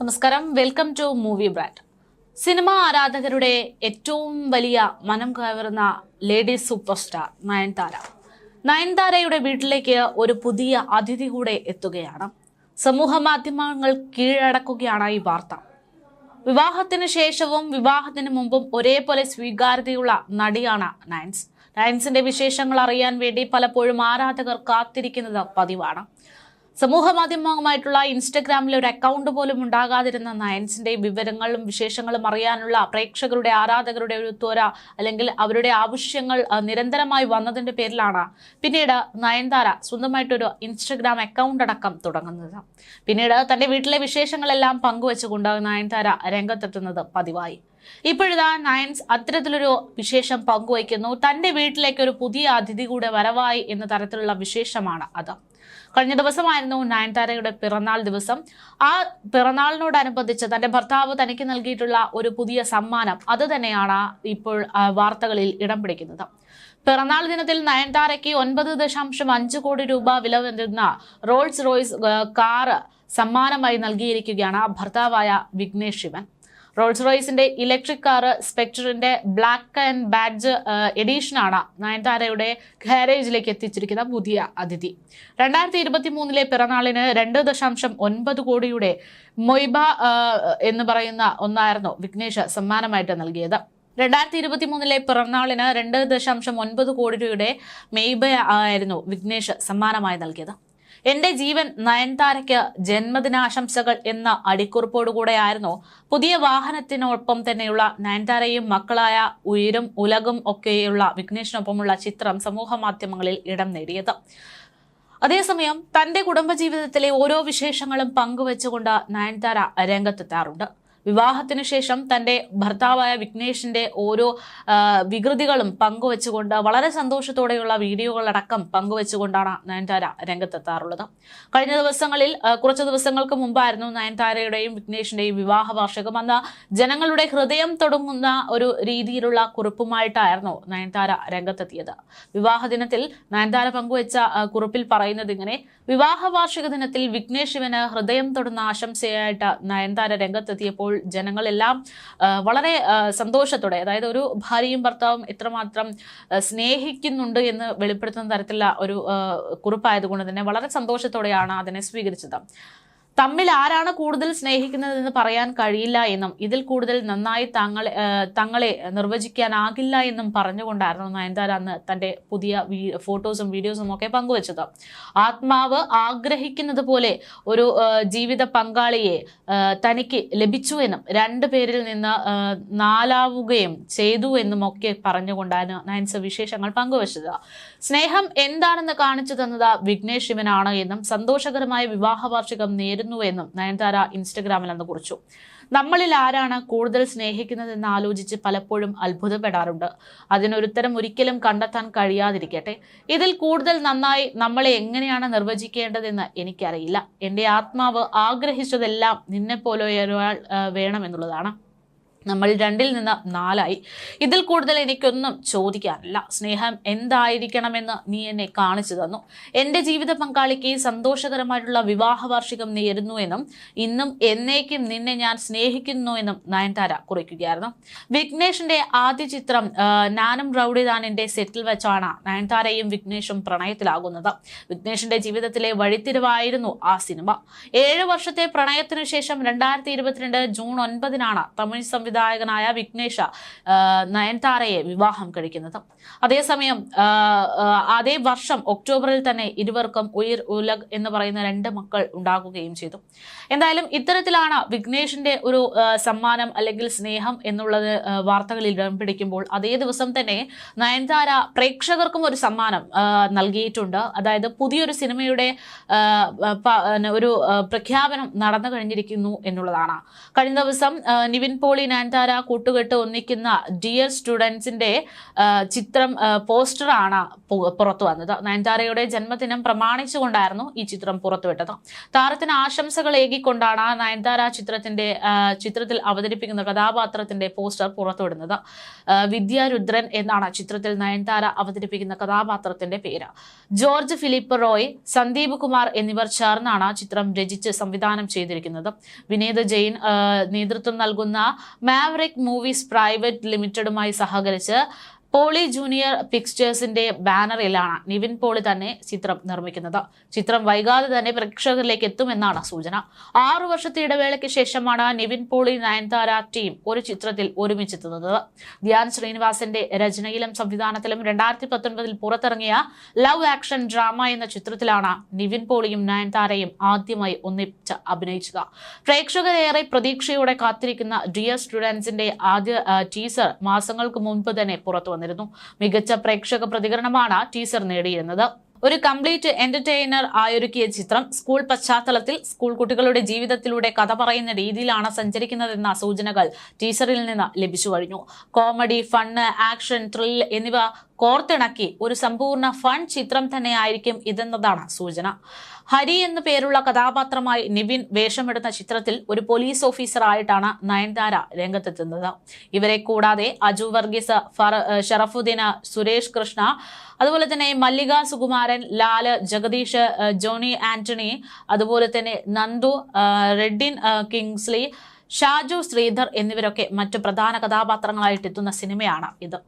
നമസ്കാരം, welcome to movie brand. Cinema ആരാധകരുടെ ഏറ്റവും വലിയ മനം കവർന്ന ലേഡി സൂപ്പർ സ്റ്റാർ നയൻതാരയുടെ വീട്ടിലേക്ക് ഒരു പുതിയ അതിഥി കൂടെ എത്തുകയാണ്. സമൂഹ മാധ്യമങ്ങൾ കീഴടക്കുകയാണ് ഈ വാർത്ത. വിവാഹത്തിന് ശേഷവും വിവാഹത്തിന് മുമ്പും ഒരേപോലെ സ്വീകാര്യതയുള്ള നടിയാണ് നയൻസിന്റെ വിശേഷങ്ങൾ അറിയാൻ വേണ്ടി പലപ്പോഴും ആരാധകർ കാത്തിരിക്കുന്നത് പതിവാണ്. സമൂഹ മാധ്യമമായിട്ടുള്ള ഇൻസ്റ്റഗ്രാമിൽ ഒരു അക്കൗണ്ട് പോലും ഉണ്ടാകാതിരുന്ന നയൻസിന്റെ വിവരങ്ങളും വിശേഷങ്ങളും അറിയാനുള്ള പ്രേക്ഷകരുടെ ആരാധകരുടെ ഒരു ത്വര അല്ലെങ്കിൽ അവരുടെ ആവശ്യങ്ങൾ നിരന്തരമായി വന്നതിന്റെ പേരിലാണ് പിന്നീട് നയൻതാര സ്വന്തമായിട്ടൊരു ഇൻസ്റ്റഗ്രാം അക്കൗണ്ട് അടക്കം തുടങ്ങുന്നത്. പിന്നീട് തന്റെ വീട്ടിലെ വിശേഷങ്ങളെല്ലാം പങ്കുവെച്ചുകൊണ്ട് നയൻതാര രംഗത്തെത്തുന്നത് പതിവായി. ഇപ്പോഴിതാ നയൻസ് അത്തരത്തിലൊരു വിശേഷം പങ്കുവയ്ക്കുന്നു. തന്റെ വീട്ടിലേക്ക് ഒരു പുതിയ അതിഥി കൂടെ വരവായി എന്ന തരത്തിലുള്ള വിശേഷമാണ് അത്. കഴിഞ്ഞ ദിവസമായിരുന്നു നയൻതാരയുടെ പിറന്നാൾ ദിവസം. ആ പിറന്നാളിനോടനുബന്ധിച്ച് തന്റെ ഭർത്താവ് തനിക്ക് നൽകിയിട്ടുള്ള ഒരു പുതിയ സമ്മാനം അത് തന്നെയാണ് ഇപ്പോൾ വാർത്തകളിൽ ഇടം പിടിക്കുന്നത്. പിറന്നാൾ ദിനത്തിൽ നയൻതാരയ്ക്ക് 9.5 കോടി രൂപ വില വരുന്ന റോൾസ് റോയ്സ് കാറ് സമ്മാനമായി നൽകിയിരിക്കുകയാണ് ഭർത്താവായ വിഘ്നേഷ് ശിവൻ. റോൾസ് റോയ്സിന്റെ ഇലക്ട്രിക് കാർ സ്പെക്ടറിന്റെ ബ്ലാക്ക് ആൻഡ് ബാഡ്ജ് എഡീഷനാണ് നയൻതാരയുടെ ഗാരേജിലേക്ക് എത്തിച്ചിരിക്കുന്ന പുതിയ അതിഥി. 2023 പിറന്നാളിന് 2.9 കോടിയുടെ മൊയ്ബ എന്ന് പറയുന്ന ഒന്നായിരുന്നു വിഘ്നേഷ് സമ്മാനമായിട്ട് നൽകിയത്. 2023 പിറന്നാളിന് 2.9 കോടി രൂപയുടെ മെയ്ബ ആയിരുന്നു വിഘ്നേഷ് സമ്മാനമായി നൽകിയത്. എന്റെ ജീവൻ നയൻതാരയ്ക്ക് ജന്മദിനാശംസകൾ എന്ന അടിക്കുറിപ്പോടുകൂടെയായിരുന്നു പുതിയ വാഹനത്തിനൊപ്പം തന്നെയുള്ള നയൻതാരയും മക്കളായ ഉയരും ഉലകും ഒക്കെയുള്ള വിഘ്നേഷിനൊപ്പമുള്ള ചിത്രം സമൂഹ മാധ്യമങ്ങളിൽ ഇടം നേടിയത്. അതേസമയം തന്റെ കുടുംബജീവിതത്തിലെ ഓരോ വിശേഷങ്ങളും പങ്കുവെച്ചുകൊണ്ട് നയൻതാര രംഗത്തെത്താറുണ്ട്. വിവാഹത്തിന് ശേഷം തന്റെ ഭർത്താവായ വിഘ്നേഷിന്റെ ഓരോ വികൃതികളും പങ്കുവെച്ചുകൊണ്ട് വളരെ സന്തോഷത്തോടെയുള്ള വീഡിയോകളടക്കം പങ്കുവെച്ചുകൊണ്ടാണ് നയൻതാര രംഗത്തെത്താറുള്ളത്. കഴിഞ്ഞ ദിവസങ്ങളിൽ കുറച്ച് ദിവസങ്ങൾക്ക് മുമ്പായിരുന്നു നയൻതാരയുടെയും വിഘ്നേഷിന്റെയും വിവാഹ വാർഷികം. അന്ന് ജനങ്ങളുടെ ഹൃദയം തൊടുങ്ങുന്ന ഒരു രീതിയിലുള്ള കുറിപ്പുമായിട്ടായിരുന്നു നയൻതാര രംഗത്തെത്തിയത്. വിവാഹ ദിനത്തിൽ നയൻതാര പങ്കുവെച്ച കുറിപ്പിൽ പറയുന്നത് ഇങ്ങനെ: വിവാഹ വാർഷിക ദിനത്തിൽ വിഘ്നേഷ് ശിവന് ഹൃദയം തൊടുന്ന ആശംസയായിട്ട് നയൻതാര രംഗത്തെത്തിയപ്പോൾ ജനങ്ങളെല്ലാം വളരെ സന്തോഷത്തോടെ, അതായത് ഒരു ഭാര്യയും ഭർത്താവും എത്രമാത്രം സ്നേഹിക്കുന്നുണ്ട് എന്ന് വെളിപ്പെടുത്തുന്ന തരത്തിലുള്ള ഒരു കുറിപ്പായതുകൊണ്ട് തന്നെ വളരെ സന്തോഷത്തോടെയാണ് അതിനെ സ്വീകരിച്ചത്. തമ്മിൽ ആരാണ് കൂടുതൽ സ്നേഹിക്കുന്നതെന്ന് പറയാൻ കഴിയില്ല എന്നും ഇതിൽ കൂടുതൽ നന്നായി തങ്ങളെ നിർവചിക്കാനാകില്ല എന്നും പറഞ്ഞുകൊണ്ടായിരുന്നു നയൻതാര അന്ന് തന്റെ പുതിയ ഫോട്ടോസും വീഡിയോസും ഒക്കെ പങ്കുവച്ചത്. ആത്മാവ് ആഗ്രഹിക്കുന്നത് പോലെ ഒരു ജീവിത പങ്കാളിയെ തനിക്ക് ലഭിച്ചു എന്നും 2 പേരിൽ നിന്ന് 4ആവുകയും ചെയ്തു എന്നും ഒക്കെ പറഞ്ഞുകൊണ്ടാണ് നയൻസ് വിശേഷങ്ങൾ പങ്കുവച്ചത്. സ്നേഹം എന്താണെന്ന് കാണിച്ചു തന്നത് വിഘ്നേഷ് ശിവനാണ് എന്നും സന്തോഷകരമായ വിവാഹ വാർഷികം എന്നും നയൻതാര ഇൻസ്റ്റഗ്രാമിൽ അന്ന് കുറിച്ചു. നമ്മളിൽ ആരാണ് കൂടുതൽ സ്നേഹിക്കുന്നതെന്ന് ആലോചിച്ച് പലപ്പോഴും അത്ഭുതപ്പെടാറുണ്ട്. അതിനൊരുത്തരം ഒരിക്കലും കണ്ടെത്താൻ കഴിയാതിരിക്കട്ടെ. ഇതിൽ കൂടുതൽ നന്നായി നമ്മളെ എങ്ങനെയാണ് നിർവചിക്കേണ്ടതെന്ന് എനിക്കറിയില്ല. എൻ്റെ ആത്മാവ് ആഗ്രഹിച്ചതെല്ലാം നിന്നെപ്പോലെ ഒരാൾ വേണമെന്നുള്ളതാണ്. നമ്മൾ 2ൽ നിന്ന് 4ആയി. ഇതിൽ കൂടുതൽ എനിക്കൊന്നും ചോദിക്കാനില്ല. സ്നേഹം എന്തായിരിക്കണമെന്ന് നീ എന്നെ കാണിച്ചു തന്നു. എൻ്റെ ജീവിത പങ്കാളിക്ക് സന്തോഷകരമായിട്ടുള്ള വിവാഹ വാർഷികം നേരുന്നു എന്നും ഇന്നും എന്നേക്കും നിന്നെ ഞാൻ സ്നേഹിക്കുന്നു എന്നും നയൻതാര കുറിക്കുകയായിരുന്നു. വിഘ്നേഷിന്റെ ആദ്യ ചിത്രം നാനും റൗഡിദാനിന്റെ സെറ്റിൽ വെച്ചാണ് നയൻതാരയും വിഘ്നേഷും പ്രണയത്തിലാകുന്നത്. വിഘ്നേഷിന്റെ ജീവിതത്തിലെ വഴിത്തിരിവായിരുന്നു ആ സിനിമ. 7 വർഷത്തെ പ്രണയത്തിനു ശേഷം 2022 ജൂൺ 9 തമിഴ് സംവിധായകനായ വിഘ്നേഷ് നയൻതാരയെ വിവാഹം കഴിക്കുന്നത്. അതേസമയം അതേ വർഷം ഒക്ടോബറിൽ തന്നെ ഇരുവർക്കും ഉയർ ഉലഗ് എന്ന് പറയുന്ന 2 മക്കൾ ഉണ്ടാകുകയും ചെയ്തു. എന്തായാലും ഇത്തരത്തിലാണ് വിഘ്നേഷിന്റെ ഒരു സമ്മാനം അല്ലെങ്കിൽ സ്നേഹം എന്നുള്ളത് വാർത്തകളിൽ ഇടം പിടിക്കുമ്പോൾ അതേ ദിവസം തന്നെ നയൻതാര പ്രേക്ഷകർക്കും ഒരു സമ്മാനം നൽകിയിട്ടുണ്ട്. അതായത് പുതിയൊരു സിനിമയുടെ ഒരു പ്രഖ്യാപനം നടന്നു കഴിഞ്ഞിരിക്കുന്നു എന്നുള്ളതാണ്. കഴിഞ്ഞ ദിവസം നിവിൻ പോളി നയൻതാര കൂട്ടുകെട്ട് ഒന്നിക്കുന്ന ഡിയർ സ്റ്റുഡൻസിന്റെ ചിത്രം പോസ്റ്ററാണ് പുറത്തു വന്നത്. നയൻതാരയുടെ ജന്മദിനം പ്രമാണിച്ചുകൊണ്ടായിരുന്നു ഈ ചിത്രം പുറത്തുവിട്ടത്. താരത്തിന് ആശംസകൾ ഏകിക്കൊണ്ടാണ് നയൻതാര ചിത്രത്തിൽ അവതരിപ്പിക്കുന്ന കഥാപാത്രത്തിന്റെ പോസ്റ്റർ പുറത്തുവിടുന്നത്. വിദ്യാരുദ്രൻ എന്നാണ് ചിത്രത്തിൽ നയൻതാര അവതരിപ്പിക്കുന്ന കഥാപാത്രത്തിന്റെ പേര്. ജോർജ് ഫിലിപ്പ് റോയ്, സന്ദീപ് കുമാർ എന്നിവർ ചേർന്നാണ് ചിത്രം രചിച്ച് സംവിധാനം ചെയ്തിരിക്കുന്നത്. വിനീത് ജെയിൻ നേതൃത്വം നൽകുന്ന മാവറിക് മൂവീസ് പ്രൈവറ്റ് ലിമിറ്റഡുമായി സഹകരിച്ച് പോളി ജൂനിയർ പിക്ചേഴ്സിന്റെ ബാനറിലാണ് നിവിൻ പോളി തന്നെ ചിത്രം നിർമ്മിക്കുന്നത്. ചിത്രം വൈകാതെ തന്നെ പ്രേക്ഷകരിലേക്ക് എത്തുമെന്നാണ് സൂചന. 6 വർഷത്തെ ഇടവേളയ്ക്ക് ശേഷമാണ് നിവിൻ പോളി നയൻതാര ടീം ഒരു ചിത്രത്തിൽ ഒരുമിച്ചെത്തുന്നത്. ധ്യാൻ ശ്രീനിവാസന്റെ രചനയിലും സംവിധാനത്തിലും 2019 പുറത്തിറങ്ങിയ ലവ് ആക്ഷൻ ഡ്രാമ എന്ന ചിത്രത്തിലാണ് നിവിൻ പോളിയും നയൻതാരയും ആദ്യമായി ഒന്നിച്ച് അഭിനയിച്ചത്. പ്രേക്ഷകരേറെ പ്രതീക്ഷയോടെ കാത്തിരിക്കുന്ന ഡിയർ സ്റ്റുഡൻസിന്റെ ആദ്യ ടീസർ മാസങ്ങൾക്ക് മുൻപ് തന്നെ പുറത്തു. മികച്ച പ്രേക്ഷക പ്രതികരണമാണ് ടീസർ നേടിയിരുന്നത്. ഒരു കംപ്ലീറ്റ് എന്റർടൈനർ ആയൊരുക്കിയ ചിത്രം സ്കൂൾ പശ്ചാത്തലത്തിൽ സ്കൂൾ കുട്ടികളുടെ ജീവിതത്തിലൂടെ കഥ പറയുന്ന രീതിയിലാണ് സഞ്ചരിക്കുന്നതെന്ന സൂചനകൾ ടീസറിൽ നിന്ന് ലഭിച്ചു കഴിഞ്ഞു. കോമഡി, ഫണ്ണ്, ആക്ഷൻ, ത്രിൽ എന്നിവ കോർത്തിണക്കി ഒരു സമ്പൂർണ്ണ ഫൺ ചിത്രം തന്നെയായിരിക്കും ഇതെന്നതാണ് സൂചന. ഹരി എന്നു പേരുള്ള കഥാപാത്രമായി നിവിൻ വേഷമിടുന്ന ചിത്രത്തിൽ ഒരു പോലീസ് ഓഫീസറായിട്ടാണ് നയൻതാര രംഗത്തെത്തുന്നത്. ഇവരെ കൂടാതെ അജു വർഗീസ്, ഷറഫുദ്ദീൻ, സുരേഷ് കൃഷ്ണ, അതുപോലെ തന്നെ മല്ലിക സുകുമാരൻ, ലാല്, ജഗദീഷ്, ജോണി ആന്റണി, അതുപോലെ തന്നെ നന്ദു, റെഡിൻ കിങ്സ്ലി, ഷാജു ശ്രീധർ എന്നിവരൊക്കെ മറ്റു പ്രധാന കഥാപാത്രങ്ങളായിട്ട് എത്തുന്ന സിനിമയാണ് ഇത്.